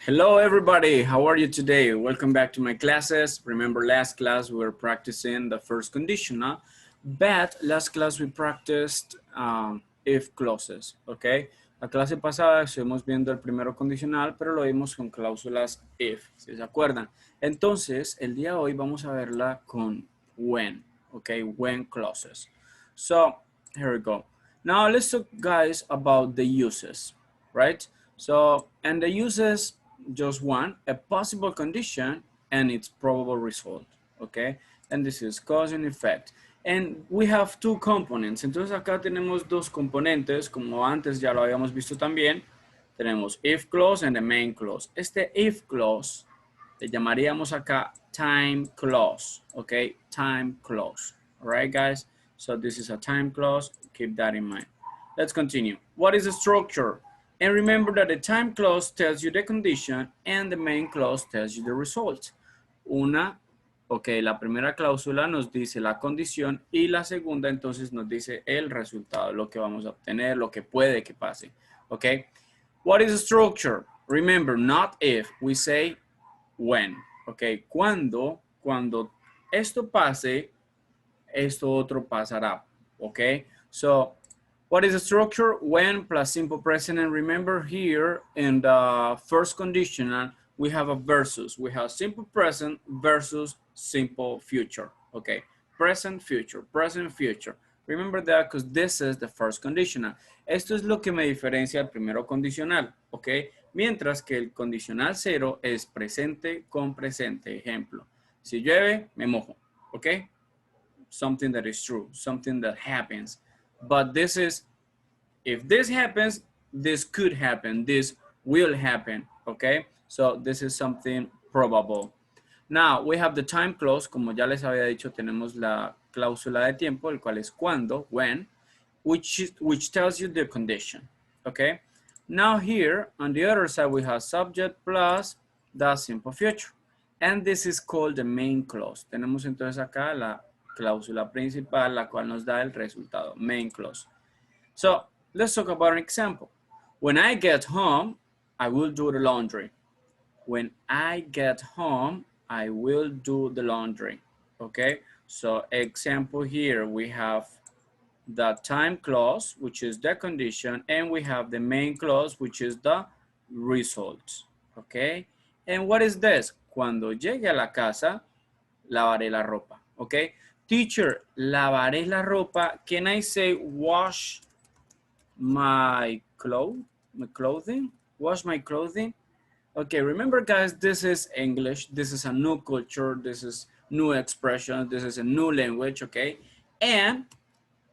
Hello everybody, how are you today? Welcome back to my classes. Remember last class we were practicing the first conditional, but last class we practiced if clauses, okay? La clase pasada estuvimos viendo el primero condicional, pero lo vimos con cláusulas if, si se acuerdan. Entonces, el día de hoy vamos a verla con when, okay? When clauses. So, here we go. Now let's talk guys about the uses, right? So, and the uses, just one, a possible condition and its probable result, okay? And this is cause and effect. And we have two components. Entonces acá tenemos dos componentes, como antes ya lo habíamos visto también. Tenemos if clause and the main clause. Este if clause le llamaríamos acá time clause, okay? Time clause, all right guys? So this is a time clause, keep that in mind. Let's continue. What is the structure? And remember that the time clause tells you the condition and the main clause tells you the result. La primera cláusula nos dice la condición y la segunda entonces nos dice el resultado, lo que vamos a obtener, lo que puede que pase. Okay. What is the structure? Remember, not if, we say when. Okay. Cuando esto pase, esto otro pasará. Okay. So, what is the structure? When plus simple present. And remember here in the first conditional, we have a versus. We have simple present versus simple future. Okay, present, future, present, future. Remember that because this is the first conditional. Esto es lo que me diferencia al primero condicional. Okay, mientras que el condicional cero es presente con presente. Ejemplo, si llueve, me mojo. Okay, something that is true, something that happens. But this is, if this happens, this could happen, this will happen, okay? So this is something probable. Now, we have the time clause, como ya les había dicho, tenemos la cláusula de tiempo, el cual es cuando, when, which tells you the condition, okay? Now here, on the other side, we have subject plus the simple future. And this is called the main clause. Tenemos entonces acá la cláusula principal, la cual nos da el resultado, main clause. So, let's talk about an example. When I get home, I will do the laundry. When I get home, I will do the laundry. Okay, so example here, we have the time clause, which is the condition, and we have the main clause, which is the result. Okay, and what is this? Cuando llegue a la casa, lavaré la ropa. Okay, teacher, lavaré la ropa. Can I say wash my clothing? Wash my clothing? Okay, remember guys, this is English. This is a new culture. This is new expression. This is a new language, okay? And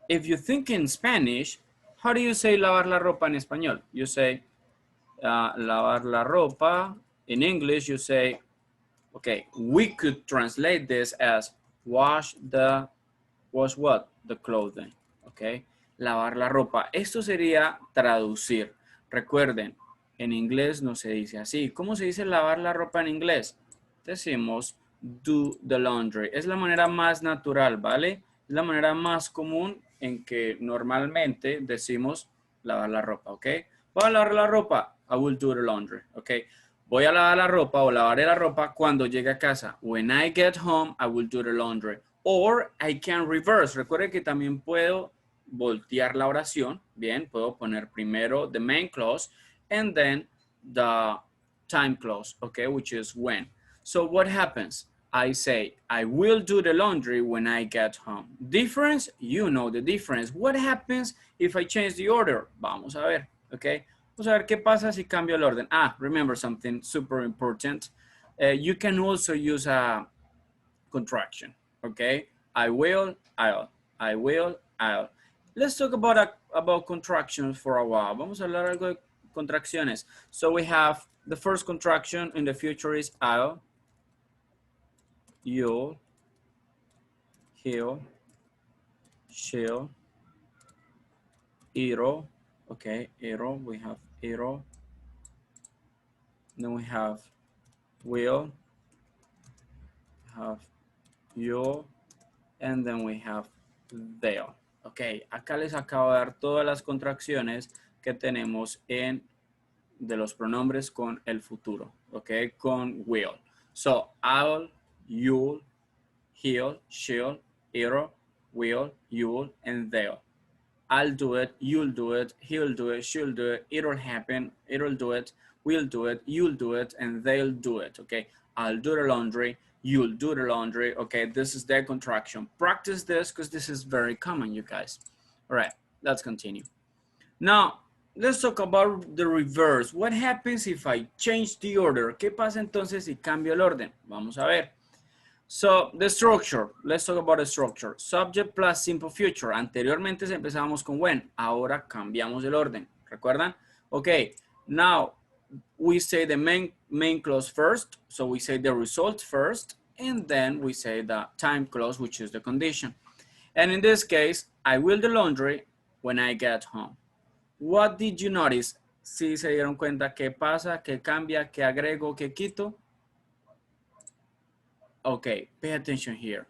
if you think in Spanish, how do you say lavar la ropa en español? You say lavar la ropa. In English, you say, okay, we could translate this as wash what? The clothing, okay? Lavar la ropa. Esto sería traducir. Recuerden, en inglés no se dice así. ¿Cómo se dice lavar la ropa en inglés? Decimos do the laundry. Es la manera más natural, ¿vale? Es la manera más común en que normalmente decimos lavar la ropa, ¿ok? Voy a lavar la ropa. I will do the laundry, ¿ok? Voy a lavar la ropa o lavaré la ropa cuando llegue a casa. When I get home, I will do the laundry. Or I can reverse. Recuerden que también puedo voltear la oración. Bien, puedo poner primero the main clause and then the time clause, okay, which is when. So what happens? I say, I will do the laundry when I get home. Difference? You know the difference. What happens if I change the order? Vamos a ver, okay? Vamos a ver qué pasa si cambio el orden. Remember something super important. You can also use a contraction, okay? I will, I'll. I will, I'll. Let's talk about contractions for a while. Vamos a hablar algo de contracciones. So we have the first contraction in the future is I'll, you'll, he'll, she'll, it'll, okay, it'll, we have it'll. Then we have will, have you'll, and then we have they'll. Ok, acá les acabo de dar todas las contracciones que tenemos de los pronombres con el futuro. okay, con will. So, I'll, you'll, he'll, she'll, it'll, will, you'll, and they'll. I'll do it, you'll do it, he'll do it, she'll do it, it'll happen, it'll do it, we'll do it, you'll do it, and they'll do it, okay? I'll do the laundry, you'll do the laundry, okay? This is their contraction. Practice this because this is very common, you guys. All right, let's continue. Now, let's talk about the reverse. What happens if I change the order? ¿Qué pasa entonces si cambio el orden? Vamos a ver. So, the structure. Let's talk about the structure. Subject plus simple future. Anteriormente empezábamos con when. Ahora cambiamos el orden. ¿Recuerdan? Okay. Now, we say the main clause first. So, we say the result first. And then we say the time clause, which is the condition. And in this case, I will do laundry when I get home. What did you notice? Si se dieron cuenta qué pasa, qué cambia, qué agrego, qué quito. Okay, pay attention here.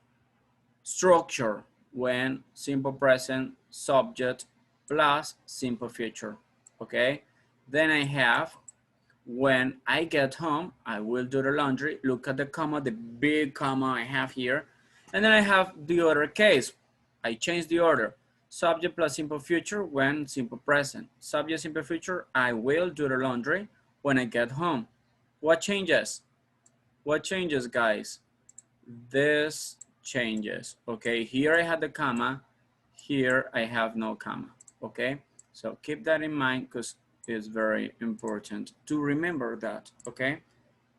Structure, when, simple present, subject, plus simple future. Okay, then I have, when I get home, I will do the laundry. Look at the comma, the big comma I have here. And then I have the other case. I change the order. Subject plus simple future, when, simple present. Subject, simple future, I will do the laundry when I get home. What changes? What changes, guys? This changes. Okay, here I have the comma, here I have no comma. Okay, so keep that in mind because it's very important to remember that. Okay,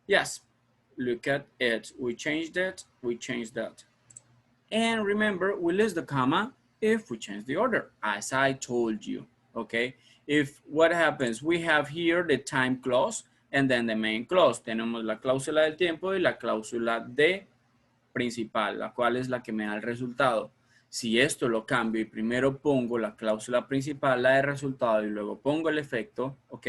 yes, look at it. We changed it, we changed that. And remember, we lose the comma if we change the order, as I told you. Okay, if what happens, we have here the time clause and then the main clause. Tenemos la cláusula del tiempo y la cláusula de principal, la cual es la que me da el resultado. Si esto lo cambio y primero pongo la cláusula principal, la de resultado, y luego pongo el efecto, ok,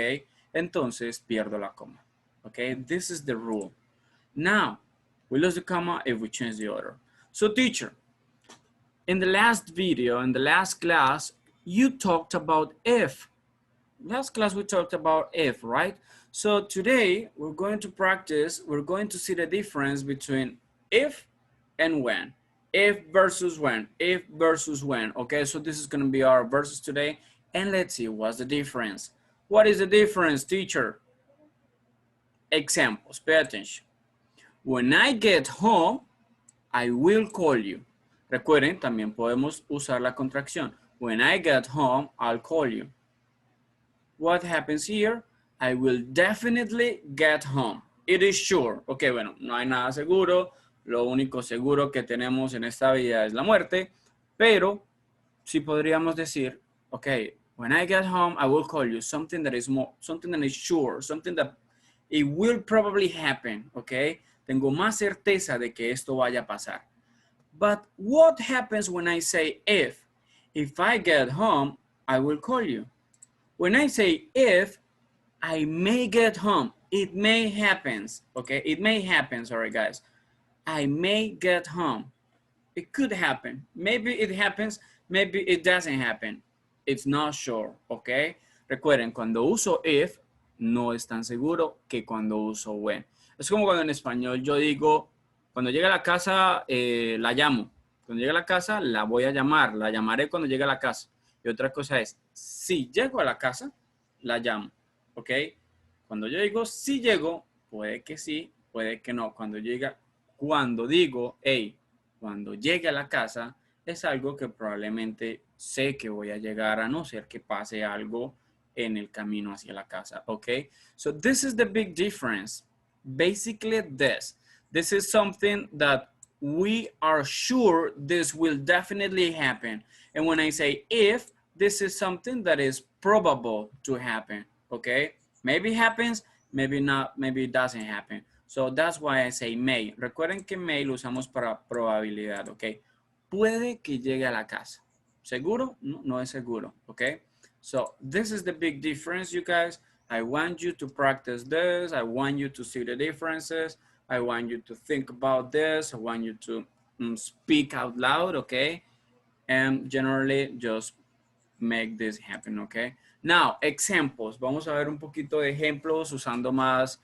entonces pierdo la coma. Okay, this is the rule. Now, we lose the comma if we change the order. So teacher, in the last video, in the last class, you talked about if. Last class we talked about if, right? So today we're going to practice, we're going to see the difference between if and when. If versus when, if versus when. Okay, so this is gonna be our versus today. And let's see what's the difference. What is the difference, teacher? Examples, pay attention. When I get home, I will call you. Recuerden, también podemos usar la contracción. When I get home, I'll call you. What happens here? I will definitely get home. It is sure. Ok, bueno, no hay nada seguro. Lo único seguro que tenemos en esta vida es la muerte. Pero, sí podríamos decir, ok, when I get home, I will call you. Something that is more, something that is sure. Something that it will probably happen. Ok, tengo más certeza de que esto vaya a pasar. But what happens when I say if? If I get home, I will call you. When I say if, I may get home. It may happen. Okay, it may happen. Sorry, guys. I may get home. It could happen. Maybe it happens. Maybe it doesn't happen. It's not sure. Okay. Recuerden, cuando uso if, no es tan seguro que cuando uso when. Es como cuando en español yo digo, cuando llegue a la casa, la llamo. Cuando llegue a la casa, la voy a llamar. La llamaré cuando llegue a la casa. Y otra cosa es, si llego a la casa, la llamo. ¿Ok? Cuando yo digo si llego, puede que sí, puede que no. Cuando digo, hey, cuando llegue a la casa, es algo que probablemente sé que voy a llegar, a no ser que pase algo en el camino hacia la casa. ¿Ok? So this is the big difference. Basically this. This is something that we are sure this will definitely happen. And when I say if, this is something that is probable to happen, okay? Maybe it happens, maybe not, maybe it doesn't happen. So that's why I say may. Recuerden que may lo usamos para probabilidad, okay? Puede que llegue a la casa. ¿Seguro? No, no es seguro, okay? So this is the big difference, you guys. I want you to practice this. I want you to see the differences. I want you to think about this. I want you to speak out loud, okay? And generally just make this happen, okay? Now, examples. Vamos a ver un poquito de ejemplos usando más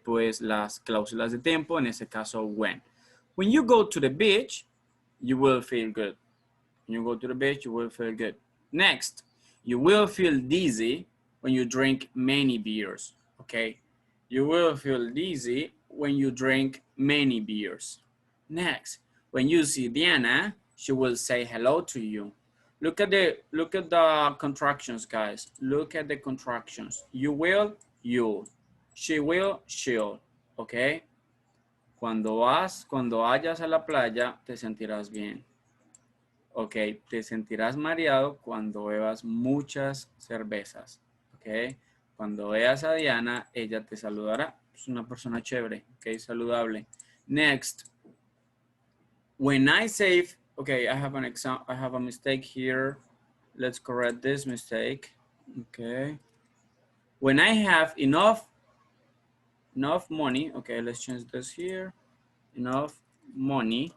pues las cláusulas de tiempo, en este caso when. When you go to the beach, you will feel good. When you go to the beach, you will feel good. Next, you will feel dizzy when you drink many beers, okay? You will feel dizzy when you drink many beers. Next, when you see Diana, she will say hello to you. Look at the contractions, guys. Look at the contractions. You will, you'll. She will, she'll, okay? Cuando vayas a la playa, te sentirás bien. Ok, te sentirás mareado cuando bebas muchas cervezas. Ok, cuando veas a Diana, ella te saludará. Es una persona chévere, ok, saludable. Next, when I save, okay, I have an example, I have a mistake here. Let's correct this mistake. Okay, when I have enough money, okay, let's change this here. Enough money,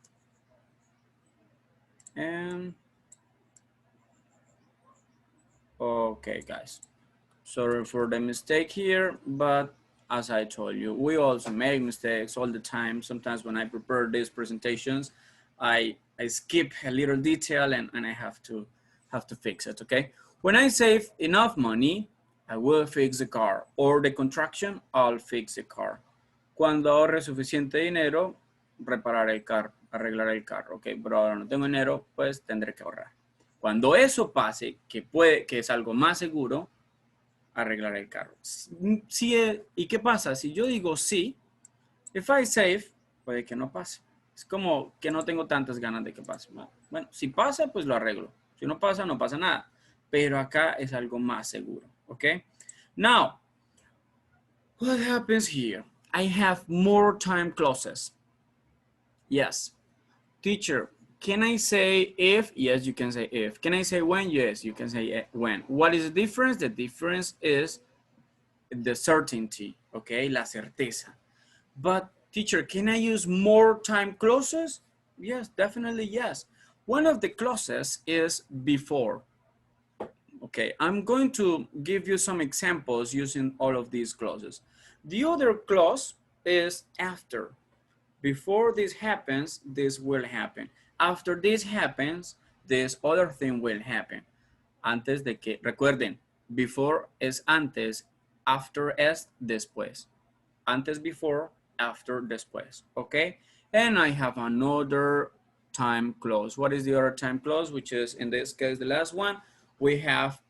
and okay, guys. Sorry for the mistake here, but as I told you, we also make mistakes all the time. Sometimes when I prepare these presentations, I skip a little detail and I have to fix it, okay? When I save enough money, I will fix the car. Or the contraction, I'll fix the car. Cuando ahorre suficiente dinero, reparar el carro, arreglar el carro, ok? Pero ahora no tengo dinero, pues tendré que ahorrar. Cuando eso pase, que es algo más seguro, arreglar el carro. Sí, ¿y qué pasa? Si yo digo sí, if I save, puede que no pase. Es como que no tengo tantas ganas de que pase. Bueno, si pasa, pues lo arreglo. Si no pasa, no pasa nada. Pero acá es algo más seguro, ¿ok? Now, what happens here? I have more time clauses. Yes. Teacher, can I say if? Yes, you can say if. Can I say when? Yes, you can say when. What is the difference? The difference is the certainty, okay, la certeza. But teacher, can I use more time clauses? Yes, definitely yes. One of the clauses is before. Okay, I'm going to give you some examples using all of these clauses. The other clause is after. Before this happens, this will happen. After this happens, this other thing will happen. Antes de que, recuerden, before es antes, after es después. Antes before, after después, okay? And I have another time clause. What is the other time clause? Which is, in this case, the last one. We have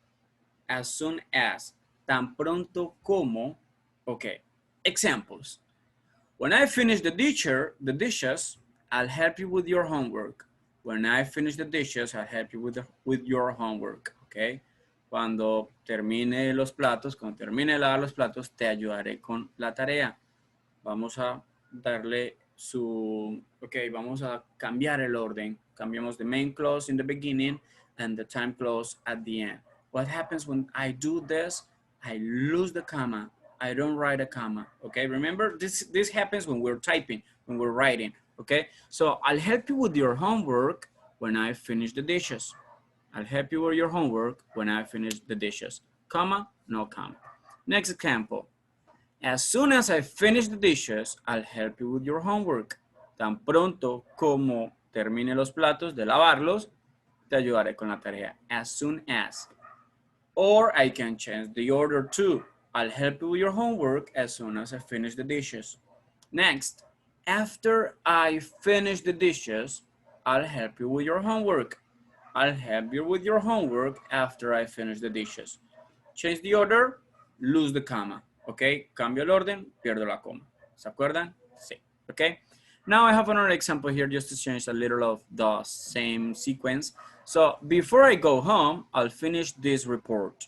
as soon as, tan pronto como, okay. Examples. When I finish the dishes, I'll help you with your homework. When I finish the dishes, I'll help you with your homework, okay? Cuando termine los platos, cuando termine de lavar los platos, te ayudaré con la tarea. Vamos a darle vamos a cambiar el orden. Cambiamos the main clause in the beginning and the time clause at the end. What happens when I do this? I lose the comma. I don't write a comma, okay? Remember, this happens when we're typing, when we're writing, okay? So I'll help you with your homework when I finish the dishes. I'll help you with your homework when I finish the dishes. Comma, no comma. Next example. As soon as I finish the dishes, I'll help you with your homework. Tan pronto como termine los platos de lavarlos, te ayudaré con la tarea. As soon as. Or I can change the order too. I'll help you with your homework as soon as I finish the dishes. Next, after I finish the dishes, I'll help you with your homework. I'll help you with your homework after I finish the dishes. Change the order, lose the comma. Okay, cambio el orden, pierdo la coma. ¿Se acuerdan? Sí. Okay. Now I have another example here just to change a little of the same sequence. So before I go home, I'll finish this report.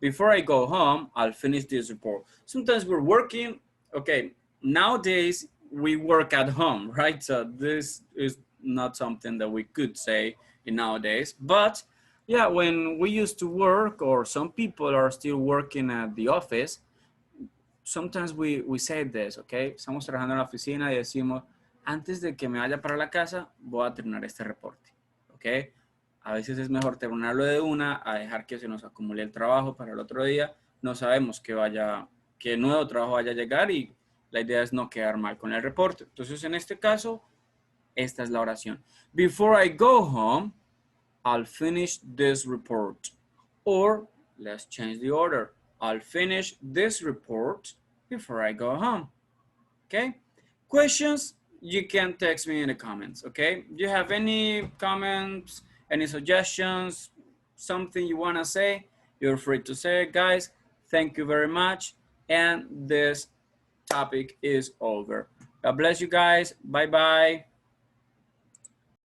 Before I go home, I'll finish this report. Sometimes we're working, okay, nowadays we work at home, right? So this is not something that we could say in nowadays, but yeah, when we used to work or some people are still working at the office, sometimes we say this, okay? Estamos trabajando en la oficina y decimos, antes de que me vaya para la casa, voy a terminar este reporte, okay? A veces es mejor terminarlo de una a dejar que se nos acumule el trabajo para el otro día. No sabemos qué nuevo trabajo vaya a llegar y La idea es no quedar mal con el reporte. Entonces, en este caso, esta es la oración. Before I go home, I'll finish this report. Or, let's change the order. I'll finish this report before I go home. Okay? Questions, you can text me in the comments. Okay? Do you have any comments, any suggestions, something you want to say? You're free to say it, guys. Thank you very much. And this topic is over. God bless you guys. Bye-bye.